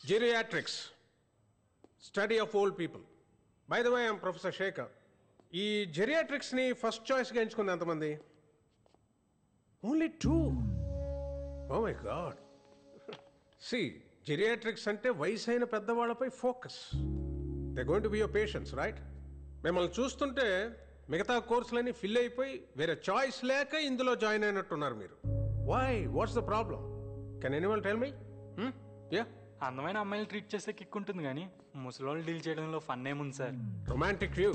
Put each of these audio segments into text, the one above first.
Geriatrics, study of old people. By the way, I'm Professor Shekhar. ఈ జెరియాట్రిక్స్ని first చాయిస్గా ఎంచుకుంది ఎంతమంది? Only 2. Oh my God. C geriatrics అంటే వయసు అయిన పెద్దవాళ్ళపై focus. They going to be your patients, right? మిమ్మల్ని చూస్తుంటే మిగతా కోర్సులన్నీ ఫిల్ అయిపోయి వేరే చాయిస్ లేక ఇందులో జాయిన్ అయినట్టున్నారు మీరు. Why? What's the problem? Can anyone tell me? Yeah, అందమైన అమ్మాయిలు ట్రీట్ చేసే కిక్ ఉంటుంది కానీ ముసలోళ్ళు డీల్ చేయడంలో ఫన్ ఏముంది సార్? Romantic view,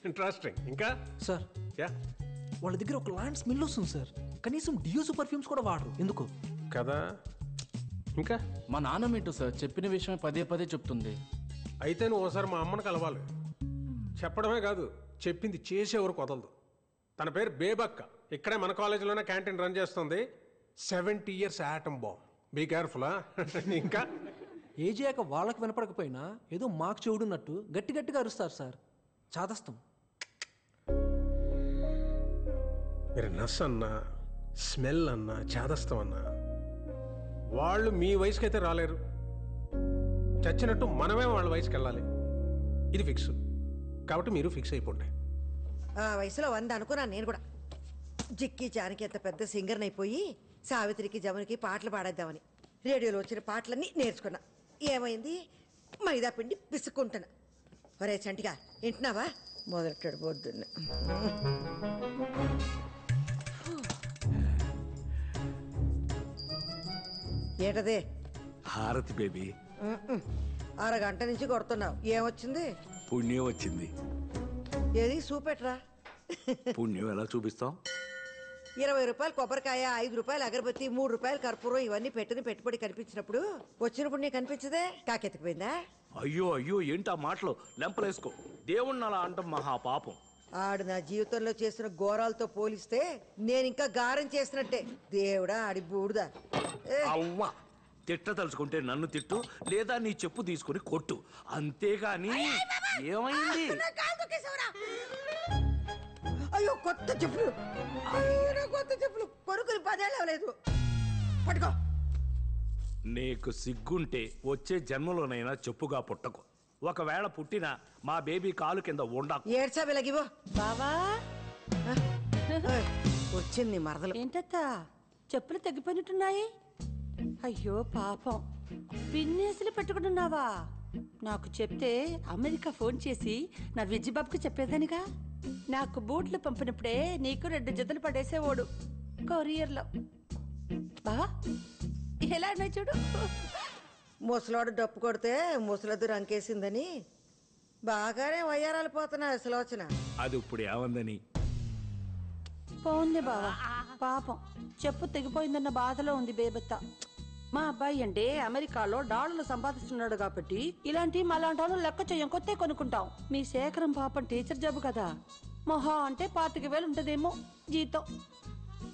interesting. ఇంకా సార్, యా, వాళ్ళ దగ్గర ఒక లాంటి స్మెల్ వస్తుంది సార్. కనీసం డియోస్ పర్ఫ్యూమ్స్ కూడా వాడరు. ఎందుకు కదా? ఇంకా మా నాన్న మీటు సార్ చెప్పిన విషయం పదే పదే చెప్తుంది. అయితే నువ్వు ఒకసారి మా అమ్మని కలవాలి. చెప్పడమే కాదు, చెప్పింది చేసేవరకు వదలదు. తన పేరు బేబక్క. ఇక్కడే మన కాలేజీలోనే క్యాంటీన్ రన్ చేస్తుంది. 70 years atom bomb. Be careful. ఇంకా ఏజ్ అయ్యాక వాళ్ళకి వినపడకపోయినా ఏదో మాకు చెవుడున్నట్టు గట్టి గట్టిగా అరుస్తారు సార్. చాదస్తం. మీరు నస్ అన్నా, స్మెల్ అన్నా, చేదస్తం అన్నా వాళ్ళు మీ వయసుకి అయితే రాలేరు. చచ్చినట్టు మనమే వాళ్ళ వయసుకి వెళ్ళాలి. ఇది ఫిక్స్. కాబట్టి మీరు ఫిక్స్ అయిపోండి. ఆ వయసులో 100 అనుకున్నాను నేను కూడా. జిక్కి జానకి ఎంత పెద్ద సింగర్ని అయిపోయి సావిత్రికి జమునికి పాటలు పాడేద్దామని రేడియోలో వచ్చిన పాటలన్నీ నేర్చుకున్నా. ఏమైంది? మైదా పిండి పిసుక్కుంటున్నా. ఒరే చంటిగా వింటున్నావా? మొదలెట్టాడు పొద్దున్న. ఏంటదే? హారతి బేబీ. అరగంట నుంచి కొడుతున్నావు. ఏమొచ్చింది? పుణ్యం వచ్చింది. ఏది చూపెట్రా. పుణ్యం ఎలా చూపిస్తాం? 20 రూపాయలు కొబ్బరికాయ, 5 రూపాయలు అగరబత్తి, 3 రూపాయలు కర్పూరం ఇవన్నీ పెట్టిన పెట్టుబడి కనిపించినప్పుడు వచ్చినప్పుడు నీకు కనిపించదే? కాకెత్తిపోయిందా? అయ్యో అయ్యో, ఏంటి ఆ మాటలు? లెంపలేసుకో. దేవుణ్ణి అలా అంటాం మహాపాపం. ఆడు నా జీవితంలో చేసిన ఘోరాలతో పోలిస్తే నేను ఇంకా గారం చేసినట్టే. దేవుడా ఆడి బూడుదా. అవ్వా, తిట్ట తలుచుకుంటే నన్ను తిట్టు, లేదా నీ చెప్పు తీసుకుని కొట్టు, అంతేగాని. ఏమైంది? అయ్యో కొత్త చెప్పులు. అయ్యో కొత్త చెప్పులు కొనుక్కుని 10 ఏళ్ళు అవ్వలేదు. పట్టుకో. నీకు సిగ్గుంటే వచ్చే జన్మలోనైనా చెప్పుగా పుట్టకు. ఒకవేళ పుట్టినా మా బేబీ కాలు కింద ఉండకు. ఏడ్చా వెలగివో బావా. వచ్చింది మరదలు. ఏంటత్తా చెప్పులు తగ్గిపోయినట్టున్నాయి? అయ్యో పాపం, పిన్నేసులు పెట్టుకుంటున్నావా? నాకు చెప్తే అమెరికా ఫోన్ చేసి నా విజ్జిబాబుకి చెప్పేదానిగా. నాకు బూట్లు పంపినప్పుడే నీకు 2 జతలు పడేసేవాడు కొరియర్లో. బావా ఎలా అన్నా చూడు. ముసలోడు డప్పు కొడితే ముసలద్దు రంకేసిందని బాగానే వయ్యారాలు పోతున్నా సులోచన. అది ఇప్పుడు ఏమందని? పోంది బావా, పాపం చెప్పు తెగిపోయిందన్న బాధలో ఉంది బేబత్త. మా అబ్బాయి అంటే అమెరికాలో డాలర్లు సంపాదిస్తున్నాడు కాబట్టి ఇలాంటి మలాంటి వాళ్ళు లెక్క చెయ్యం, కొత్త కొనుక్కుంటాం. మీ శేఖరం పాపం టీచర్ జాబ్ కదా, మొహా అంటే 25,000 ఉంటదేమో జీతం.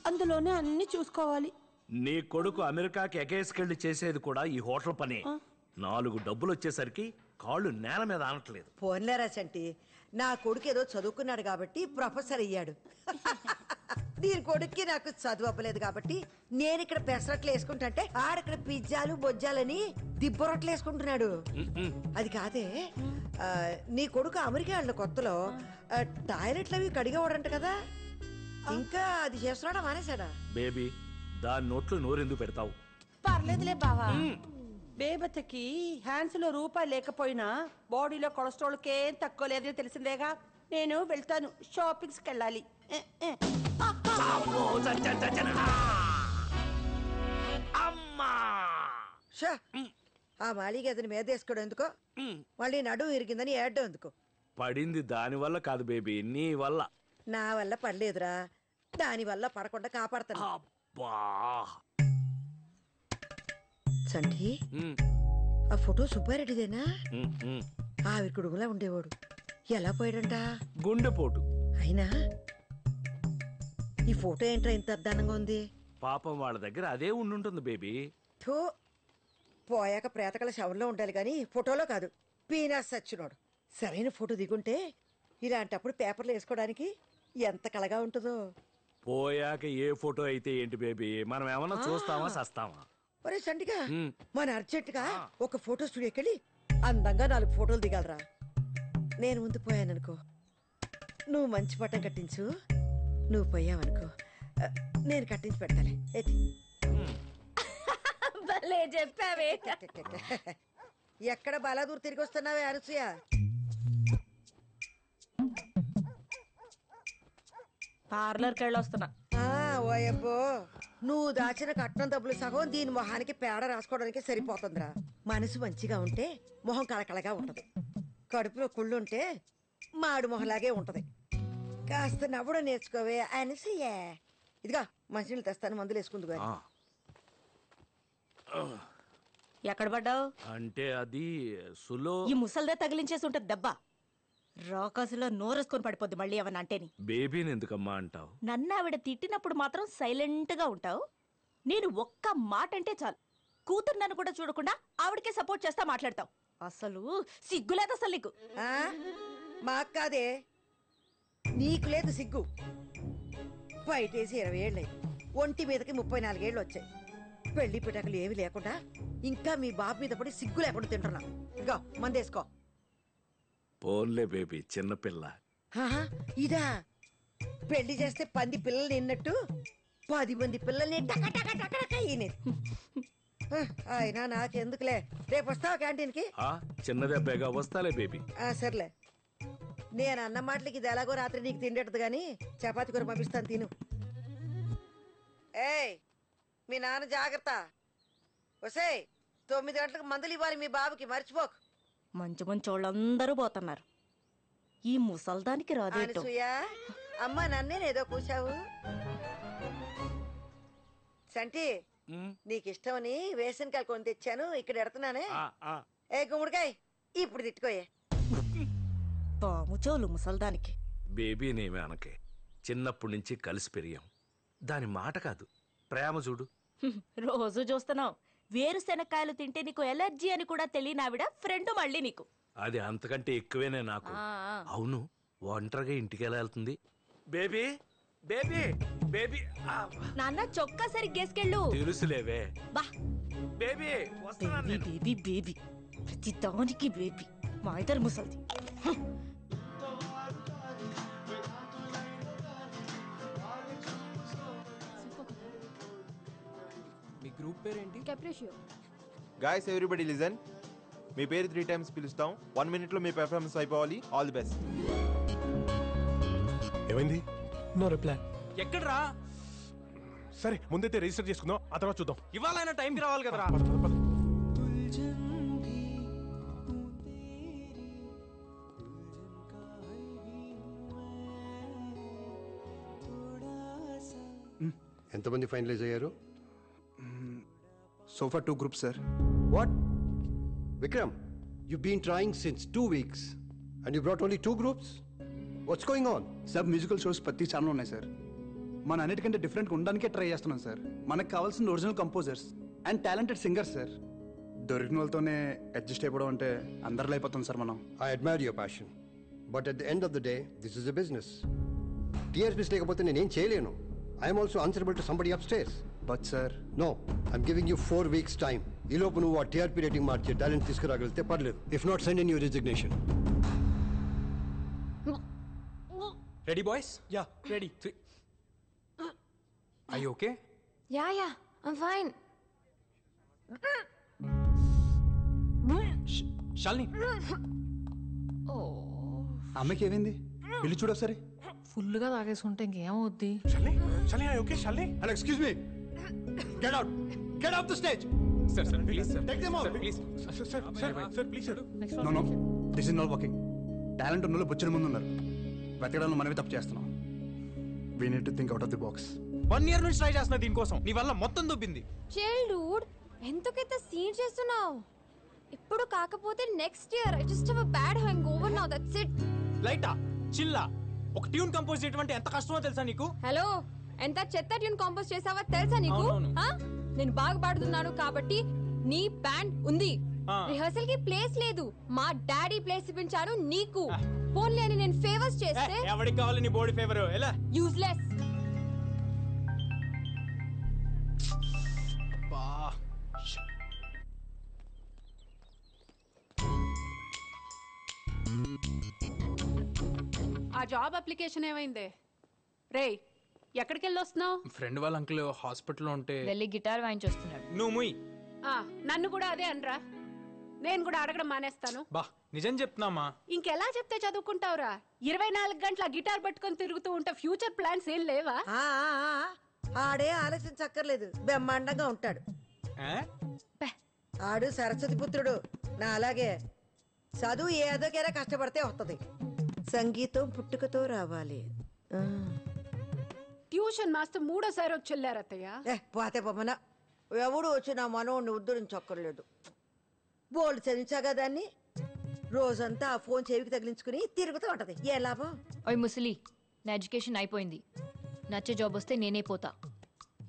అందులోనే అన్ని చూసుకోవాలి. నీ కొడుకు అమెరికాకి ఎగేసుకెళ్లి చేసేది కూడా ఈ హోటల్ పనే. 4 డబ్బులు వచ్చేసరికి కాళ్ళు నేల మీద ఆనట్లేదు. పోన్లేరా చంటి, నా కొడుకు ఏదో చదువుకున్నాడు కాబట్టి ప్రొఫెసర్ అయ్యాడు. దీని కొడుక్కి నాకు చదువు అవ్వలేదు కాబట్టి నేను ఇక్కడ పెసరట్లు వేసుకుంటే ఆడక్కడ పిజ్జాలు బొజ్జాలని దిబ్బరొట్లు వేసుకుంటున్నాడు. అది కాదే, నీ కొడుకు అమెరికా వెళ్ళిన కొత్తలో టాయిలెట్లు అవి కడిగేవాడంట కదా, ఇంకా అది చేస్తున్నాడా మానేశాడా? బేబీ, దాని నోట్లు నోరెందుకు పెడతావు? పర్లేదులే బావా. బేబతకి హ్యాండ్స్ లో రూపాయి లేకపోయినా బాడీలో కొలెస్ట్రాల్ కేం తక్కువ లేదని తెలిసిందేగా. నేను వెళ్తాను, షాపింగ్స్కి వెళ్ళాలి. ఆ మాలిగ అతని మీద వేసుకోవడం ఎందుకో, మళ్ళీ నడుము ఇరిగిందని ఏడ్డం ఎందుకో? పడింది దాని వల్ల కాదు బేబీ, నీ వల్ల. నా వల్ల పడలేదురా, దాని వల్ల పడకుండా కాపాడతాను. సంటి, ఆ ఫోటో సుబ్బారెడ్డిదేనా? ఆవిడ కొడుకులా ఉండేవాడు. ఎలా పోయాడంట? గుండెపోటు. అయినా ఈ ఫోటో ఏంట్రా ఇంత అద్దానంగా ఉంది? పాపం వాళ్ళ దగ్గర అదే ఉండుంటుంది బేబీ. థూ, పోయాక ప్రేతకల శవంలో ఉండాలి కానీ ఫోటోలో కాదు. పీనాస్ సచ్చినోడు. సరైన ఫోటో దిగుంటే ఇలాంటప్పుడు పేపర్లు వేసుకోవడానికి ఎంత కళగా ఉంటుందో. పోయాక ఏ ఫోటో అయితే ఏంటి బేబీ, మనం ఏమన్నా చూస్తామా సస్తామా? ఒరే సంటిగా మన అర్జెంటుగా ఒక ఫోటో స్టూడియోకి వెళ్ళి అందంగా 4 ఫోటోలు దిగాలరా. నేను ముందు పోయాననుకో, నువ్వు మంచి పట్టం కట్టించు. నువ్వు పోయావనుకో, నేను కట్టించి పెడతాలే. భలే చెప్పావే. ఎక్కడ బలాదూర్ తిరిగి వస్తున్నావే అనసూయ? పార్లర్కి వెళ్ళొస్తున్నా. ఓయబ్బో, నువ్వు దాచిన కట్నం డబ్బులు సగం దీని మొహానికి పేడ రాసుకోవడానికి సరిపోతుందిరా. మనసు మంచిగా ఉంటే మొహం కళకళగా ఉంటది. కడుపులో కుళ్ళుంటే మాడు మొహలాగే ఉంటది. కాస్త నవ్వడం నేర్చుకోవే అనసూయ. ఇదిగా మంచినీళ్ళు తెస్తాను, మందులు వేసుకుందుకు. ఎక్కడ పడ్డావు? అంటే అది సులో ఈ ముసల్దే తగిలించేసి ఉంటది దెబ్బ. రాకాసులో నోరేసుకొని పడిపోద్ది మళ్ళీ ఏమన్నా అంటేని. బేబీని ఎందుకమ్మా అంటావు? నన్ను ఆవిడ తిట్టినప్పుడు మాత్రం సైలెంట్ గా ఉంటావు. నేను ఒక్క మాట అంటే చాలు కూతురు నన్ను కూడా చూడకుండా ఆవిడకే సపోర్ట్ చేస్తా మాట్లాడతావు. అసలు సిగ్గులేదు అసలు నీకు. మాకు కాదే, నీకు లేదు సిగ్గు. బయటేసి 20 ఏళ్ళయి, ఒంటి మీదకి 34 ఏళ్ళు వచ్చాయి. పెళ్లి పిటకలు ఏమి లేకుండా ఇంకా మీ బాబు మీద పడి సిగ్గు లేకుండా తింటున్నా. ఇగో మందేసుకో. పోన్లే బేబీ, చిన్నపిల్ల. ఇదా పెళ్లి చేస్తే 10 పిల్లల్ని నిన్నట్టు 10 మంది పిల్లల్ని అయినా నాకెందుకులే. రేపు వస్తావా క్యాంటీన్కి? చిన్నదే బేగా వస్తాలే బేబీ. సర్లే, నేను అన్న మాటలకి ఇది ఎలాగో రాత్రి నీకు తిండేటది గాని చపాతి కూర పంపిస్తాను, తిను. ఏయ్ మీ నాన్న జాగ్రత్త. వసేయ్ 9 గంటలకు మందులు ఇవ్వాలి మీ బాబుకి, మర్చిపోకు. మంచి మంచి వాళ్ళందరూ పోతున్నారు. ఈ ముసల్దానికి రాదేటో. అమ్మ నన్నేనేదో కూసావు. సంటి నీకిష్టమని వేసనకాయలు కొని తెచ్చాను, ఇక్కడ ఎడుతున్నానే. ఏ గుమ్మడికాయ ఇప్పుడు తిట్టుకోయే. పాముచోలు ముసల్దానికి. బేబీనేమి అనకే, చిన్నప్పటి నుంచి కలిసి పెరిగాం. దాని మాట కాదు, ప్రేమ చూడు. రోజు చూస్తున్నావు. వేరుశెనక్కాయలు తింటే నీకు ఎలర్జీ అని కూడా తెలియని ఆవిడ ఫ్రెండ్ మళ్ళీ నీకు. అది అంతకంటే ఎక్కువేనే నాకు. అవును, ఒంటరిగా ఇంటికి ఎలా వెళ్తుంది? Baby baby baby. నాన్న చొక్కా సరిగ్గేసుకెళ్ళు. తెలుసులేవే. బా బేబీ వస్తున్నాను నేను. బేబీ బేబీ ప్రతి దానికి బేబీ. మా ఇద్దరు ముసల్ది. మీ గ్రూప్ పేరేంటి? కెప్రిషియో. Guys everybody listen. మీ పేరు 3 టైమ్స్ పిలుస్తాం. 1 minute లో మీ పెర్ఫార్మెన్స్ అయిపోవాలి. All the best. ఏమైంది? No reply. ఎక్కడ్రా? సరే ముందైతే రిజిస్టర్ చేసుకుందాం, ఆ తర్వాత చూద్దాం. ఇవాళ టైంకి రావాలి కదరా. ఎంతమంది ఫైనలైజ్ అయ్యారు? So for 2 groups sir. What? Vikram, you've been trying since 2 weeks and you brought only 2 groups? What's going on? Sir musical shows ప్రతి ఛానల్ ఉన్నాయి సార్. మన అన్నిటికంటే డిఫరెంట్గా ఉండడానికే ట్రై చేస్తున్నాం సార్. మనకు కావాల్సిన original composers and talented singers sir. దొరికిన వాళ్ళతోనే అడ్జస్ట్ అయిపోవడం అంటే అందరిలో అయిపోతుంది సార్ మనం. I admire your passion. But at the end of the day, this is a business. TRPs లేకపోతే నేనేం చేయలేను. I am also answerable to somebody upstairs. But sir. No, I'm giving you 4 weeks time. ఈ లోపు నువ్వు ఆ TRP rating మార్చే talent తీసుకురాగలిగితే పర్లేదు. If not, send in your resignation. Ready boys? Yeah ready. I okay? Yeah I'm fine. Shalini. అమ్మకి ఏమైంది? వెళ్ళి చూడు ఒకసారి. ఫుల్గా తాగేసుకుంటే ఇంకేమవుద్ది? Okay Shalini. And excuse me. Get out. Get off the stage. Sir please sir. Take them out. Please sir please sir. No this is not working. Talent ఉన్న వాళ్ళు బొచ్చిన ముందు ఉన్నారు. వెతకడంలో మనమే తప్పు చేస్తున్నాం. We need to think out of the box. 1 year నుంచి ట్రై చేస్తున్నా దీనికోసం. నీ వల్ల మొత్తం దొబ్బింది. చిల్ డూడ్, ఎంతకైతే సీన్ చేస్తున్నావు. ఇప్పుడు కాకపోతే next year. I just have a bad hangover now, that's it. లైటా చిల్లా. ఒక ట్యూన్ కంపోజ్ చేయడం అంటే ఎంత కష్టమో తెలుసా నీకు? హలో, ఎంత చెత్త ట్యూన్ కంపోజ్ చేసావో తెలుసా నీకు? నేను బాగా పాడుతున్నాను కాబట్టి నీ బ్యాండ్ ఉంది. రిహర్సల్ కి ప్లేస్ లేదు. మా డాడీ ప్లేస్ ఇప్పించాను నీకు. పోన్లే అని నేను ఫేవర్స్ చేస్తే ఎవరికి కావాలి నీ బాడీ ఫేవర్? ఎలా? యూజ్లెస్. ఆ జాబ్ అప్లికేషన్ ఏమైందే? రేయ్, ఎక్కడికి వెళ్ళి వస్తున్నావు? ఫ్రెండ్ వాళ్ళ అంకుల్ హాస్పిటల్లో ఉంటే వెళ్ళి గిటార్ వాయించొస్తున్నాడు. నువ్వు ముయ్. నన్ను కూడా అదే అనరా. నేను కూడా అడగడం మానేస్తాను. బా నిజం చెప్తున్నామా? ఇంకెలా చెప్తే చదువుకుంటావురా? 24 గంటల గిటార్ పట్టుకొని తిరుగుతూ ఉంటే ఫ్యూచర్ ప్లాన్స్ ఏం లేవా? ఆడే ఆలోచించక్కర్లేదు, బ్రహ్మాండంగా ఉంటాడు. ఆడు సరస్వతి పుత్రుడు, నా అలాగే. చదువు ఏదోకైనా కష్టపడితే వస్తుంది. సంగీతం పుట్టుకతో రావాలి. ట్యూషన్ మాస్టర్ 3ఓసారి వచ్చి వెళ్ళారత్తయ్య. పోతే పొమ్మన ఎవడు వచ్చి నా మనోడిని ఉద్ధరించక్కర్లేదు. బోల్డ్ చదివించాగా దాన్ని. రోజంతా ఆ ఫోన్ చెవికి తగిలించుకుని తిరుగుతూ ఉంటది. ఏ లాభం? ఓయ్ ముసలి, నా ఎడ్యుకేషన్ అయిపోయింది. నచ్చే జాబ్ వస్తే నేనే పోతా.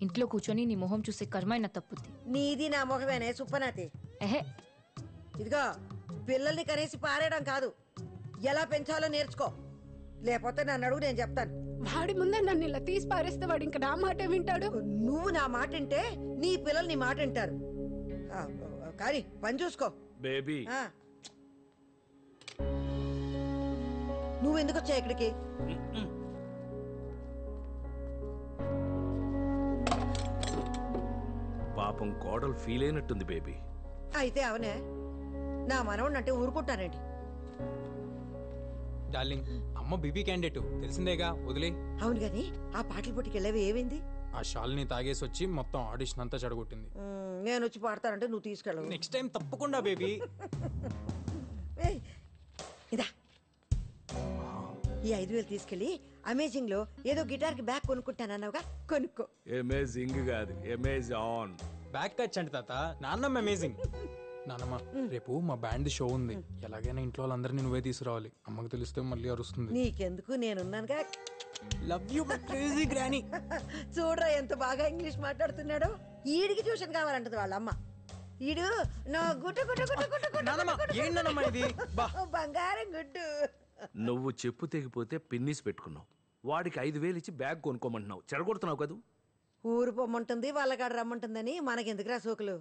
ఇంట్లో కూర్చొని నీ మొహం చూసే కర్మైనా తప్పుద్ది. నీది నా మొహమేనే సుప్పనాతి. ఎహే, ఇదిగో పిల్లల్ని కనేసి పారేయడం కాదు, ఎలా పెంచాలో నేర్చుకో. లేకపోతే నన్ను అడుగు, నేను చెప్తాను. వాడి ముందే నన్ను ఇలా తీసి పారేస్తే వాడు ఇంకా నా మాట వింటాడు. నువ్వు నా మాట వింటే నీ పిల్లలు నీ మాట వింటారు. కానీ పని చూసుకో బేబీ. నువ్వెందుకు వచ్చా ఇక్కడికి? పాపం కోడలు ఫీల్ అయినట్టుంది బేబీ. అయితే అవనే నా మనవడిని అంటే ఊరుకుంటానండి. డార్లింగ్, అమ్మ బీబీ క్యాండిడేట్ తెలిసిందేగా, వదిలే. అవును గాని ఆ పాటల పోటీకి వెళ్ళేవి ఏమైంది? ఆ షాల్ని తాగేసి వచ్చి మొత్తం ఆడిషన్ అంతా చెడగొట్టింది. నేను వచ్చి పాడతానంటే నువ్వు తీసుకెళ్ళవు. నెక్స్ట్ టైం తప్పకుండా బేబీ. ఇదా ఈ 5,000 తీసుకెళ్ళి అమేజింగ్ లో ఏదో గిటార్ కి బ్యాగ్ కొనుక్కుంటానన్నావుగా, కొనుక్కో. అమేజింగ్ కాదు, అమేజాన్. బ్యాగ్ టచ్ అంటే తాత, నాన్నమ్మ అమేజింగ్. నాన్నమ్మ, రేపు మా బ్యాండ్ షో ఉంది. ఎలాగైనా ఇంట్లో వాళ్ళందరినీ నువ్వే తీసుకురావాలి. అమ్మకు తెలిస్తే మళ్ళీ అరుస్తుంది. నీకెందుకు, నేనున్నానుగా. Love you crazy granny. చూడరా ఎంత బాగా ఇంగ్లీష్ మాట్లాడుతున్నాడు. ఈడికి ట్యూషన్ కావాలంటది వాళ్ళ అమ్మ. ఈడు నా గుట్టు గుట్టు గుట్టు గుట్టు బంగారం గుడ్డు. నువ్వు చెప్పు తెగిపోతే పిన్నిస్ పెట్టుకున్నావు. వాడికి 5,000 ఇచ్చి బ్యాగ్ కొనుక్కోమంటున్నావు. చెడగొడుతున్నావు కదూ. ఊరు పొమ్మంటుంది, వాళ్ళకాడు రమ్మంటుందని మనకెందుకురా సోకులు.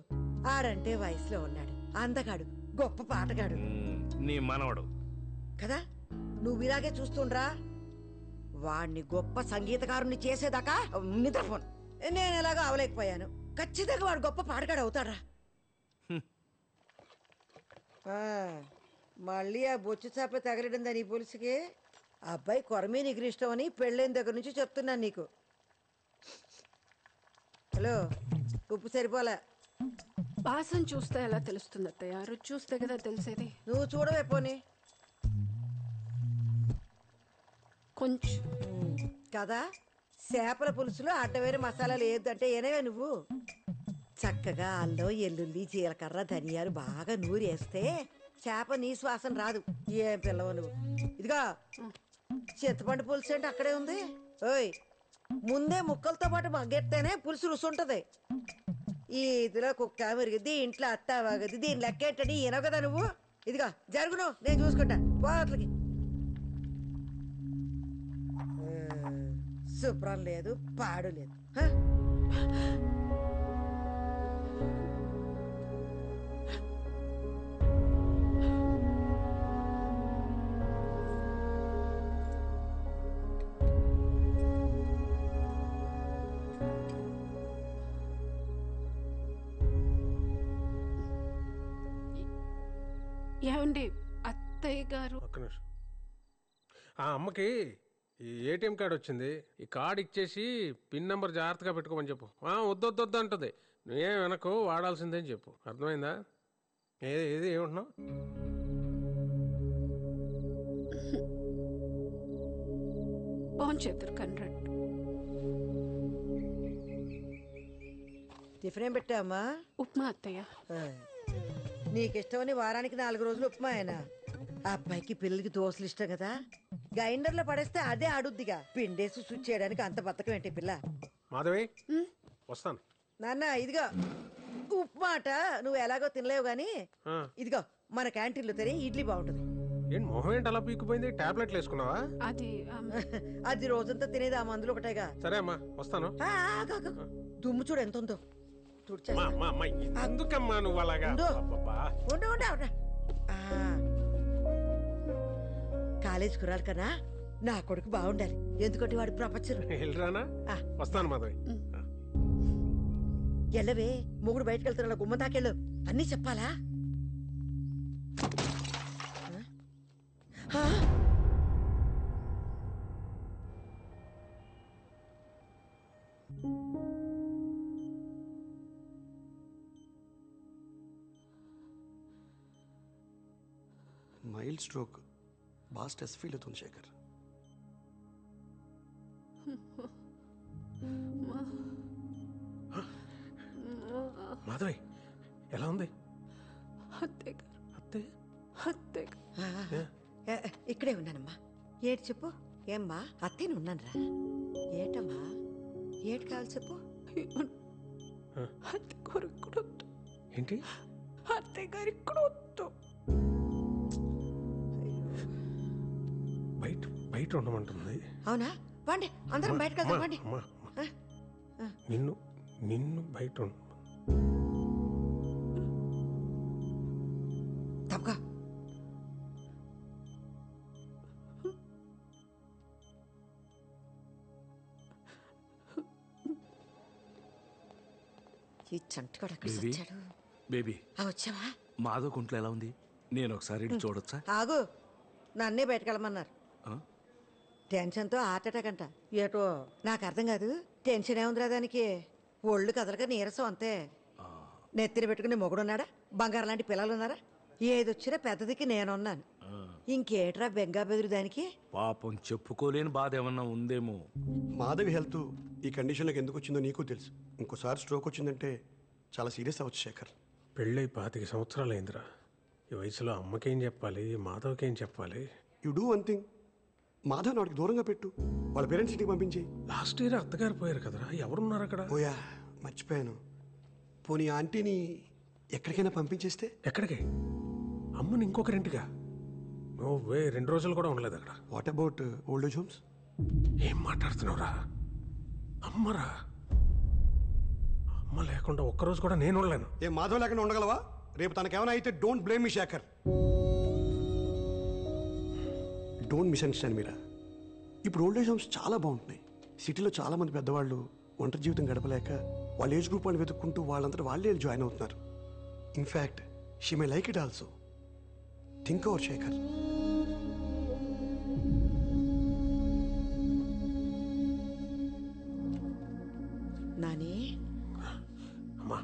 ఆడంటే వయసులో ఉన్నాడు, అందగాడు, గొప్ప పాటగాడు. నీ మనవడు కదా. నువ్వు ఇలాగే చూస్తుండ్రా. వాణ్ణి గొప్ప సంగీతకారుని చేసేదాకా నిద్రపోను. నేను ఎలాగో అవలేకపోయాను. ఖచ్చితంగా వాడు గొప్ప పాటగాడు అవుతాడ్రా. మళ్ళీ ఆ బొచ్చు చేప తగలడిందా నీ పులుసుకి? అబ్బాయి కొరమే నీకు ఇష్టం అని పెళ్ళైన దగ్గర నుంచి చెప్తున్నాను నీకు. హలో, ఉప్పు సరిపోలే. వాసన చూస్తే ఎలా తెలుస్తుంది అత్తయ్య? రుచి చూస్తే కదా తెలిసేది. నువ్వు చూడవే పోనీ. కొంచెం కదా. చేపల పులుసులో అడ్డవేరే మసాలాలు ఏదంటే ఏనవే నువ్వు. చక్కగా అల్లం, ఎల్లుల్లి, జీలకర్ర, ధనియాలు బాగా నూరేస్తే చేప నీ శ్వాసన రాదు. ఏం పిల్లవు నువ్వు. ఇదిగా చింతపండు పులుసు అంటే అక్కడే ఉంది. ఓయ్, ముందే ముక్కలతో పాటు మగ్గెత్తేనే పులుసు రుసుంటది. ఈ ఇదిలో కుక్క మురిగిద్ది, ఇంట్లో అత్త వాగద్ది, దీని లెక్కేంటని ఈనవు కదా నువ్వు. ఇదిగా జరుగును, నేను చూసుకుంటా. పోట్లకి శుభ్రం లేదు, పాడు లేదు. ఏమండి అత్తయ్య గారు? ఆ అమ్మకి ఈ ఏటీఎం కార్డు వచ్చింది. ఈ కార్డు ఇచ్చేసి పిన్ నెంబర్ జాగ్రత్తగా పెట్టుకోమని చెప్పు. వద్దొద్దొద్దు అంటుంది. నువ్వేం వెనకు వాడాల్సిందే అని చెప్పు. అర్థమైందా? ఏది ఏమంటున్నావు? బాగుంచేద్దరు కన్రాడ్. టిఫిన్ ఏం పెట్టామా? ఉప్మా అత్తయ్య. నీకిష్టమని వారానికి 4 రోజులు ఉప్మా అయినా. ఆ అబ్బాయికి పిల్లలకి దోశలు ఇష్టం కదా. గ్రైండర్లో పడేస్తే అదే ఆడుద్దిగా. పిండేసి స్విచ్ చేయడానికి అంత బతకం ఏంటి పిల్ల? మాధవి, వస్తాను. నాన్న ఇదిగో ఉప్మాట. నువ్వు ఎలాగో తినలేవు గాని ఇదిగో మన క్యాంటీన్లో తినే ఇడ్లీ బాగుంటుంది. ఏంటి మొహం ఏంటి అలా పీకిపోయింది? టాబ్లెట్లు వేసుకున్నావా? అది రోజంతా తినేది ఆ మందులు ఒకటేగా. సరే అమ్మా, వస్తాను. దుమ్ము చూడు ఎంత ఉందో. అందుకమ్మా నువ్వు అలాగా. కాలేజ్ కురాలి కన్నా నా కొడుకు బాగుండాలి, ఎందుకంటే వాడు ప్రపంచం. వెళ్ళరానా? వస్తాను మాధవి. ఎల్లవే, మొగుడు బయటకు వెళ్తున్నా గుమ్మ దాకెళ్ళు, అన్నీ చెప్పాలా? మైల్డ్ స్ట్రోక్, బాగా స్ట్రెస్ ఫీల్ అవుతుంది శేఖర్. మాధవి ఎలా ఉంది? ఇక్కడే ఉన్నానమ్మా. ఏడు చెప్పు. ఏమ్మా అత్తేను ఉన్నానరా. ఏటమ్మా ఏటు కావాలి చెప్పు. ఏంటి? అత్తయ్య గారికి కూడా వద్దు. బయట ఉండమంటుంది. అవునా? వండి అందరం బయటకు వెళ్దాం. వండి. నిన్ను బయట తప్పగా ఈ చంటిగాడు అక్కడ వచ్చాడు. బేబీ వచ్చావా? మాధవ్ కుంట్లో ఎలా ఉంది? నేను ఒకసారి చూడొచ్చా? ఆగు, నన్నే బయటకెళ్ళమన్నారు. టెన్షన్తో హార్ట్ అటాక్ అంట. ఏటో నాకు అర్థం కాదు. టెన్షన్ ఏముందిరా దానికి? ఒళ్ళు కదలక నీరసం అంతే. నెత్తిన పెట్టుకుని మొగుడున్నాడా? బంగారం లాంటి పిల్లలు ఉన్నారా? ఏదొచ్చినా పెద్దదికి నేనున్నాను. ఇంకేట్రా బెంగా బెదురు దానికి? పాపం చెప్పుకోలేని బాధ ఏమన్నా ఉందేమో. మాధవి హెల్త్ ఈ కండిషన్లోకి ఎందుకు వచ్చిందో నీకు తెలుసు. ఇంకోసారి స్ట్రోక్ వచ్చిందంటే చాలా సీరియస్ అవ్వచ్చు శేఖర్. పెళ్ళై 25 సంవత్సరాలు అయిందిరా. ఈ వయసులో అమ్మకేం చెప్పాలి, మాధవ్కేం చెప్పాలి? You do one thing, Madhav నాడికి దూరంగా పెట్టు. వాళ్ళ పేరెంట్స్ ఇంటికి పంపించి. లాస్ట్ ఇయర్ అత్తగారు పోయారు కదరా, ఎవరున్నారు అక్కడ? ఓయా మర్చిపోయాను. పోనీ ఆంటీని ఎక్కడికైనా పంపించేస్తే? ఎక్కడికి? అమ్మని ఇంకొకరింటిగా? నో వే, 2 రోజులు కూడా ఉండలేదు అక్కడ. What about old age homes? ఏం మాట్లాడుతున్నావురా? అమ్మరా, అమ్మ లేకుండా ఒక్కరోజు కూడా నేను ఉండలేను. ఏ మాధవ్ లేకుండా ఉండగలవా? రేపు తనకేమైనా అయితే don't blame me Shekhar. Don't misunderstand Meera. ఇప్పుడు ఓల్డ్ ఏజ్ హోమ్స్ చాలా బాగుంటున్నాయి. సిటీలో చాలా మంది పెద్దవాళ్ళు ఒంటరి జీవితం గడపలేక వాళ్ళ ఏజ్ గ్రూప్ వాళ్ళు వెతుక్కుంటూ వాళ్ళంతా వాళ్ళే జాయిన్ అవుతున్నారు. In fact she may like it also. Think over Shekhar. Nani, అమ్మా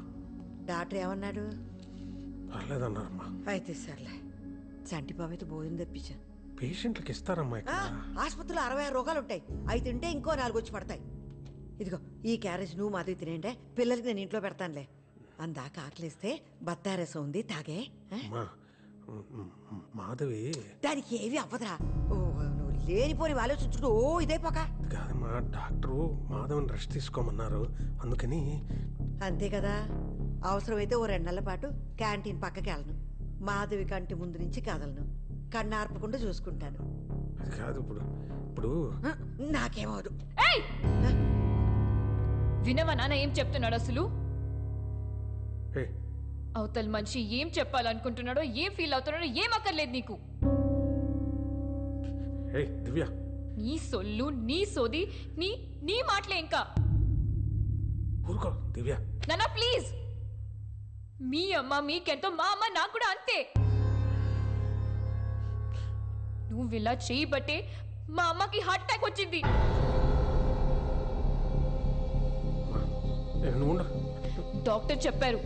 డాక్టర్ ఏమన్నాడు? పర్లేదన్నారమ్మా. అయితే సర్లే, చంటి బాబు అయితే భోజనం తెప్పించా. పేషెంట్లకు ఇస్తారమ్మా ఇక్కడ. ఆసుపత్రిలో 66 రోగాలు ఉంటాయి. అవి తింటే ఇంకో 4 వచ్చి పడతాయి. ఇదిగో ఈ క్యారేజ్ నువ్వు మాధవి తినేంటే, పిల్లలకి నేను ఇంట్లో పెడతానులే. అందాక ఆకలిస్తే బత్తారసం ఉంది, తాగే. మాధవి దానికి ఏవి అవ్వదురా. నువ్వు లేనిపోని ఆలోచించుకుంటూ ఇదైపోక కాదమ్మా. డాక్టరు మాధవని రెస్ట్ తీసుకోమన్నారు, అందుకని. అంతే కదా. అవసరమైతే ఓ 2 నెలల పాటు క్యాంటీన్ పక్కకి వెళ్ళను. మాధవి కంటి ముందు నుంచి కదలను. కన్నార్పకుండా చూసుకుంటాను. అది కాదు. ఇప్పుడు నాకేమవదు. వినవా నాన్న ఏం చెప్తున్నాడు అసలు? అవతల మనిషి ఏం చెప్పాలనుకుంటున్నాడో, ఏం ఫీల్ అవుతున్నాడో ఏం అక్కర్లేదు నీకు. దివ్య, నీ సొల్లు, నీ సోది, నీ మాటలే ఇంకా. ఊరుకో దివ్య. నాన్న ప్లీజ్. మీ అమ్మ మీకెంతో, మా అమ్మ నాకు కూడా అంతే. నువ్వు ఇలా చేయబట్టే మా అమ్మకి హార్ట్ అటాక్ వచ్చింది. డాక్టర్ చెప్పారు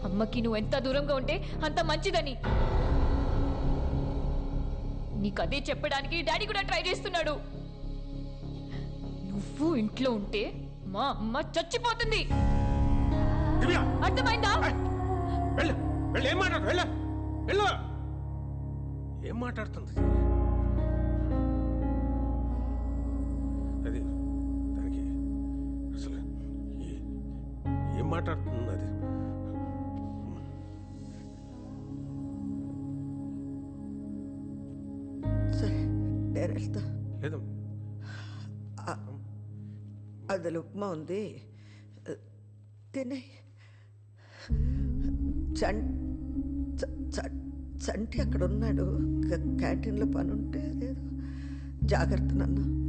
అమ్మకి నువ్వు ఎంత దూరంగా ఉంటే అంత మంచిదని. నీకు అదే చెప్పడానికి డాడీ కూడా ట్రై చేస్తున్నాడు. నువ్వు ఇంట్లో ఉంటే మా అమ్మ చచ్చిపోతుంది. అర్థమైందా? ఏం మాట్లాడుతుంది అది? దానికి అసలు ఏం మాట్లాడుతుంది అది? సరే నేను వెళ్తా. లేదు, అందులో ఉప్మా ఉంది, తినే. చంటి అక్కడ ఉన్నాడు, క్యాంటీన్లో పని ఉంటే అదేదో జాగ్రత్త నాన్న.